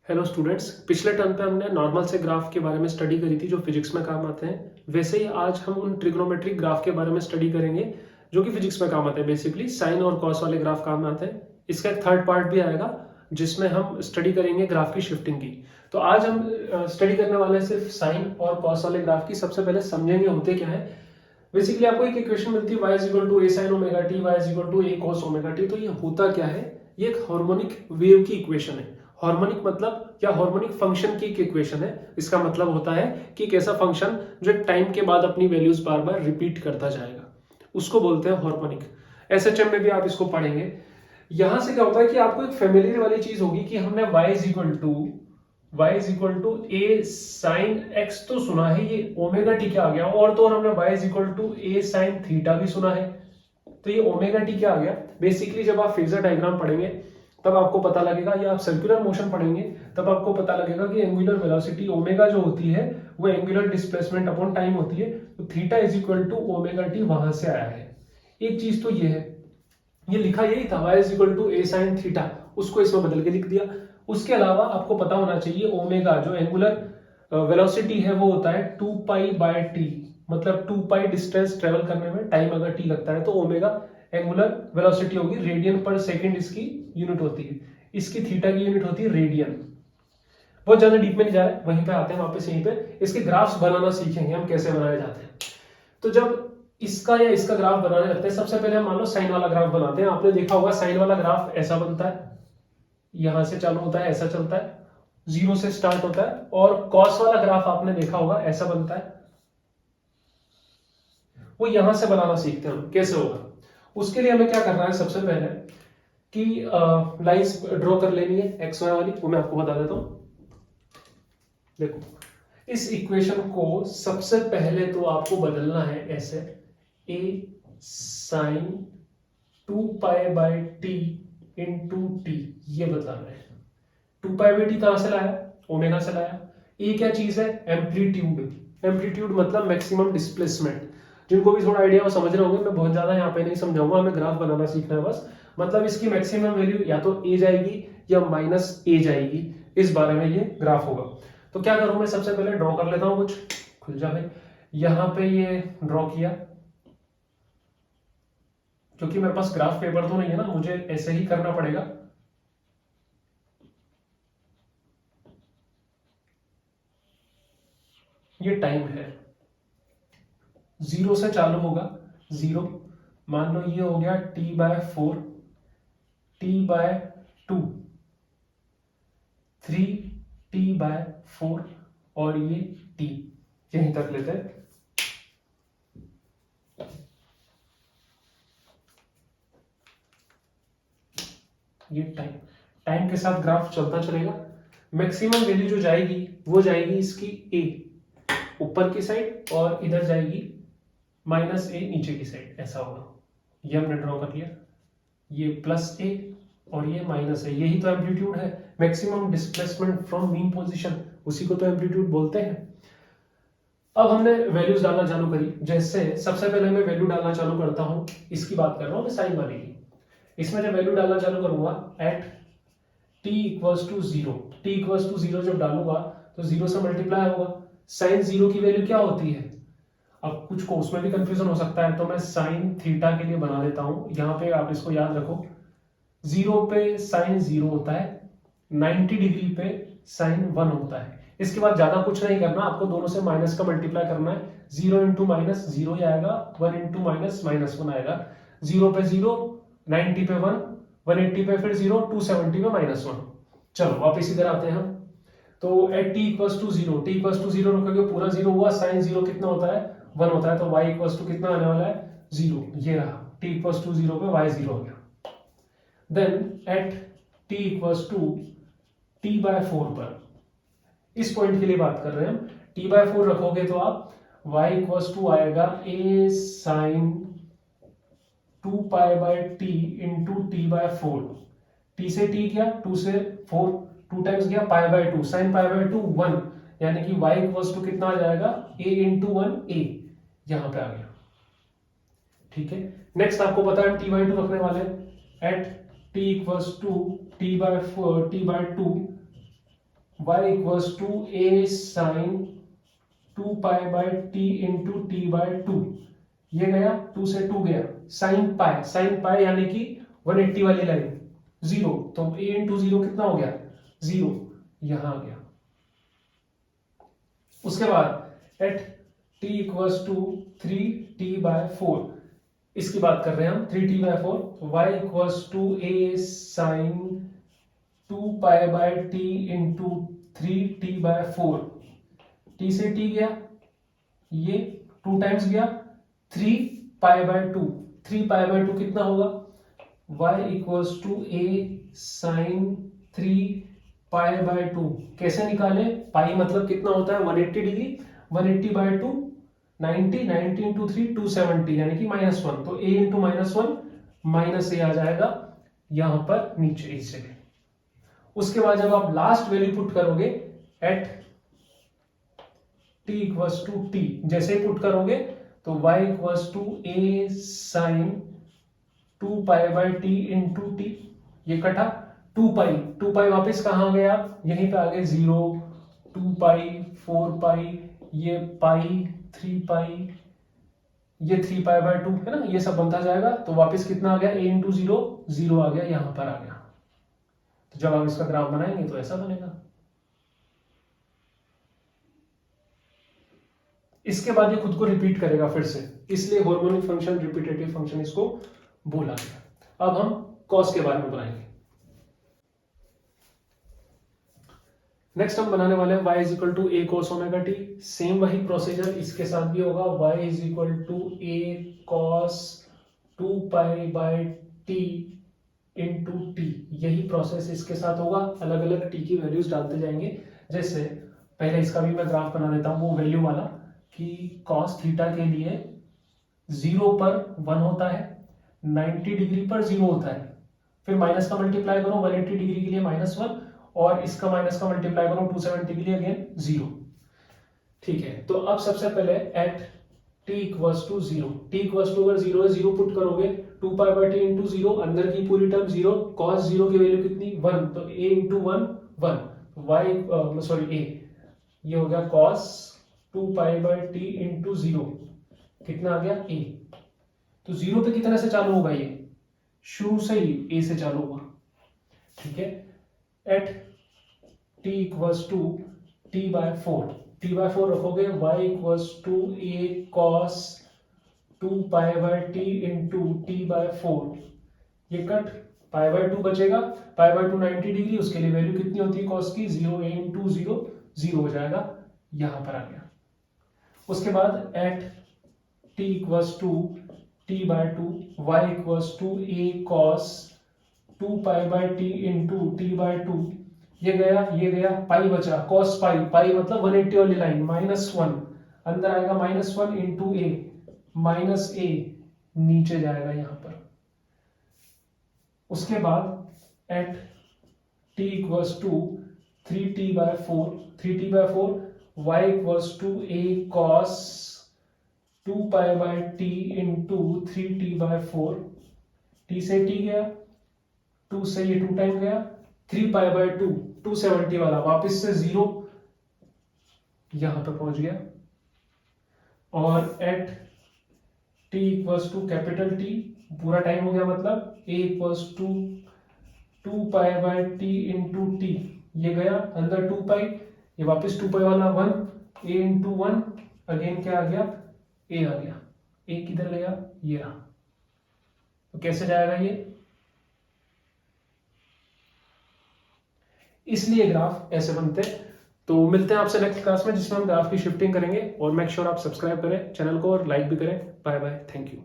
Hello students, पिछले term पे हमने नॉर्मल से ग्राफ के बारे में स्टडी करी थी जो फिजिक्स में काम आते हैं। वैसे ही आज हम उन ट्रिग्नोमेट्रिक ग्राफ के बारे में स्टडी करेंगे जो कि फिजिक्स में काम आते हैं। बेसिकली साइन और कॉस वाले ग्राफ काम आते हैं। इसका एक थर्ड पार्ट भी आएगा जिसमें हम स्टडी करेंगे ग्राफ की शिफ्टिंग की। तो आज हम स्टडी करने वाले हैं सिर्फ साइन और कॉस वाले ग्राफ की। सबसे पहले समझेंगे होते क्या है। बेसिकली आपको एक इक्वेशन मिलती है y is equal to a sin omega t, y is equal to a cos omega t। तो ये होता क्या है? ये एक हार्मोनिक वेव की इक्वेशन है। हार्मोनिक मतलब या हार्मोनिक फंक्शन की एक इक्वेशन है। इसका मतलब होता है कि एक ऐसा फंक्शन जो एक टाइम के बाद अपनी वैल्यूज बार बार रिपीट करता जाएगा, उसको बोलते हैं हार्मोनिक। एसएचएम में भी आप इसको पढ़ेंगे। यहां से क्या होता है कि आपको एक फेमिलियर वाली चीज होगी कि हमने y is equal to A sine X तो सुना है, ये ओमेगा टी क्या आ गया? और तो और हमने y is equal to A sine theta भी सुना है। तो ये ओमेगा टी क्या आ गया? बेसिकली जब आप फेजर डायग्राम पढ़ेंगे तब आपको पता लगेगा, या आप सर्कुलर मोशन पढ़ेंगे तब आपको पता लगेगा कि एंगुलर वेलोसिटी ओमेगा जो होती है वो एंगुलर डिस्प्लेसमेंट अपॉन टाइम होती है। तो theta is equal to omega T वहां से आया है। एक चीज तो ये है, ये लिखा यही था y is equal to A sine theta, उसको इसमें बदल के लिख दिया। उसके अलावा आपको पता होना चाहिए ओमेगा जो एंगुलर वेलोसिटी है वो होता है 2 पाई बाय टी। मतलब 2 पाई डिस्टेंस ट्रेवल करने में टाइम अगर टी लगता है तो ओमेगा एंगुलर वेलोसिटी होगी। रेडियन पर सेकंड इसकी यूनिट होती है। इसकी थीटा की यूनिट होती है रेडियन। बहुत ज्यादा डीप में नहीं जा रहे, वहीं पे आते हैं वापस। यहीं पे इसके ग्राफ्स बनाना सीखेंगे हम, कैसे बनाए जाते हैं। तो जब इसका या इसका ग्राफ बनाने लगते हैं, सबसे पहले हम मान लो साइन वाला ग्राफ बनाते हैं। आपने देखा होगा साइन वाला ग्राफ ऐसा बनता है, यहां से चालू होता है, ऐसा चलता है, जीरो से स्टार्ट होता है। और कॉस वाला ग्राफ आपने देखा होगा ऐसा बनता है। वो यहां से बनाना सीखते हैं हम, कैसे होगा। उसके लिए हमें क्या करना है, सबसे पहले कि लाइंस ड्रॉ कर लेनी है एक्स वाई वाली, वो मैं आपको बता देता हूं। देखो, इस इक्वेशन को सबसे पहले तो आपको बदलना है ऐसे, a sine 2 pi by T into T, ये बदलाना है। 2 पाई बाय टी कहां से लाया? ओमेगा से लाया। ए क्या चीज है? एम्पलीट्यूड। एम्पलीट्यूड मतलब मैक्सिमम डिस्प्लेसमेंट। जिनको भी थोड़ा आइडिया वो समझ रहे होंगे, मैं बहुत ज्यादा यहाँ पे नहीं समझाऊंगा, हमें ग्राफ बनाना सीखना है बस। मतलब इसकी मैक्सिमम वैल्यू या तो ए जाएगी या माइनस ए जाएगी, इस बारे में ये ग्राफ होगा। तो क्या करूं मैं, सबसे पहले ड्रॉ कर लेता हूं कुछ, खुल जा भाई। यहां पे ये ड्रॉ किया, क्योंकि मेरे पास ग्राफ पेपर तो नहीं है ना, मुझे ऐसे ही करना पड़ेगा। ये टाइम है, जीरो से चालू होगा, जीरो। मान लो ये हो गया T by 4, T by 2, 3 T by 4, और ये टी, यहीं तक लेते हैं। ये टाइम, टाइम के साथ ग्राफ चलता चलेगा। मैक्सिमम वैल्यू जो जाएगी वो जाएगी इसकी ए ऊपर की साइड, और इधर जाएगी माइनस ए नीचे की साइड, ऐसा होगा। ये हमने ड्रॉ कर लिया, ये प्लस ए और ये माइनस ए। यही तो एम्पलीट्यूड है, maximum displacement from mean position, उसी को तो एम्पलीट्यूड बोलते हैं। अब हमने वैल्यूज डालना चालू करी। जैसे सबसे पहले मैं वैल्यू डालना चालू करता हूं, इसकी बात कर रहा हूं मैं, साइन वाली की। इसमें जब वैल्यू डालना चालू करूंगा at t equals to zero, T equals to zero जब डालूंगा तो जीरो से मल्टीप्लाई होगा। साइन जीरो की वैल्यू क्या होती है? अब कुछ को उसमें भी कंफ्यूजन हो सकता है, तो मैं साइन थीटा के लिए बना देता हूं। यहां पे आप इसको याद रखो, जीरो पे साइन जीरो होता है, 90 डिग्री पे साइन 1 होता है। इसके बाद ज्यादा कुछ नहीं करना, आपको दोनों से माइनस का मल्टीप्लाई करना है। जीरो इंटू माइनस जीरो ही आएगा, 1 इंटू माइनस माइनस 1 आएगा। जीरो पे जीरो, 90 पे 1, 180 पे फिर जीरो, 270 पे माइनस 1। चलो वापस इधर आते हैं हम। तो at T equals to zero, T equals to zero रखोगे, पूरा जीरो हुआ। साइन जीरो कितना होता है? 1 होता है। तो y इक्वल्स टू कितना आने वाला है? जीरो। ये रहा, टी इक्वल्स टू जीरो पे y जीरो हो गया। Then at t equals to T by 4 पर, इस पॉइंट के लिए बात कर रहे हैं हम, t बाय 4 रखोगे तो आप y इक्वल्स टू आएगा a sine 2 pi by T into T by 4। T से टी गया, 2 से 4, 2 टाइम्स गया, pi by 2, sine pi by 2 1, यानी कि y इक्वल्स टू कितना आ जाएगा? a इंटू 1 a, यहां पे आ गया। ठीक है, नेक्स्ट आपको पता है टी बाय 2 रखने वाले, at t equals to T by 2 y equals to a sine 2 pi by t into T by 2, ये गया 2 से 2 गया, साइन पाई यानी कि 180 वाली लाइन 0, तो a इंटू 0 कितना हो गया 0, यहां आ गया। उसके बाद at t equals to 3t/4, इसकी बात कर रहे हैं हम 3t/4, y equals to a sine 2 pi by t into 3t/4, t से t गया, ये 2 टाइम्स गया, 3 पाई बाय 2, 3 पाई बाय 2 कितना होगा, y equals to a sine 3 pi by 2, कैसे निकाले, पाई मतलब कितना होता है 180 डिग्री, 180 बाय 2 90, 90 इंटू 3 270 यानी कि -1, तो a इंटू -1 माइनस ए आ जाएगा यहां पर नीचे इस जगह। उसके बाद जब आप लास्ट वैल्यू पुट करोगे at t equals to t, जैसे ही पुट करोगे तो y equals to a sine 2 pi by t into t, ये कटा 2 पाई वापस कहां गया, यहीं पे आ गए 0, 2 पाई, 4 पाई, ये पाई, 3 पाई, ये 3 पाई बाय 2 है ना, ये सब बनता जाएगा, तो वापस कितना आ गया a इंटू 0, 0 आ गया, यहां पर आ गया। तो जब आप इसका ग्राफ बनाएंगे तो ऐसा बनेगा। इसके बाद ये खुद को रिपीट करेगा फिर से, इसलिए हार्मोनिक फंक्शन, रिपीटेटिव फंक्शन इसको बोला गया। अब हम कॉस के बारे में बनाएंगे। नेक्स्ट हम बनाने वाले हैं y is equal to A cos omega T, same वही प्रोसीजर इसके साथ भी होगा, y is equal to A cos 2 pi by T into T, यही प्रोसेस इसके साथ होगा, अलग अलग टी की वैल्यूज डालते जाएंगे। जैसे पहले इसका भी मैं ग्राफ बना देता हूं, वो वैल्यू वाला कि कॉस थीटा के लिए 0 पर 1 होता है, 90 डिग्री पर 0 होता है, फिर माइनस का मल्टीप्लाई करो 180 डिग्री के लिए -1, और इसका माइनस का मल्टीप्लाई करो 270 के लिए अगेन 0। ठीक है, तो अब सबसे पहले at t equals to 0, t equals to अगर 0 है 0 पुट करोगे, 2 पाई बाय t इंटू 0, अंदर की पूरी टर्म 0, cos 0 की वैल्यू कितनी 1, तो a into 1 1, y sorry a, ये हो गया cos 2 pi by t into 0, कितना आ गया a, तो 0 पे कितने से चालू होगा, ये शुरू से ही a से चालू होगा। ठीक है, eight t equals to t/4, t/4 रखोगे, y equals to a cos 2 pi by t into t/4, ये कट पाई बाय 2 बचेगा, पाई बाय 2 90 डिग्री, उसके लिए वैल्यू कितनी होती है cos की 0, a इंटू 0, 0 हो जाएगा, यहां पर आ गया। उसके बाद at t equals to t/2, y equals to a cos 2 pi by t into t/2, ये गया, पाई बचा, cos पाई मतलब 180 वाली लाइन, -1 अंदर आएगा, -1 इंटू a, माइनस a नीचे जाएगा यहां पर। उसके बाद at t equals to 3t/4, y equals to a cos 2 pi by t into 3t/4, t से t गया, 2 से ये 2 टाइम गया, 3 पाई बाय 2 270 वाला वापस से 0 यहां पे पहुंच गया, और at t equals to capital T, पूरा टाइम हो गया, मतलब a equals to 2 pi by t into t, ये गया अंदर 2 पाई, ये वापस 2 पाई वाला 1, a इंटू 1, अगेन क्या आ गया a आ गया, a किधर गया, ये रहा, तो कैसे जाएगा ये, इसलिए ग्राफ ऐसे बनते हैं। तो मिलते हैं आपसे नेक्स्ट क्लास में, जिसमें हम ग्राफ की शिफ्टिंग करेंगे, और मेक श्योर आप सब्सक्राइब करें चैनल को और लाइक भी करें। Bye bye, thank you.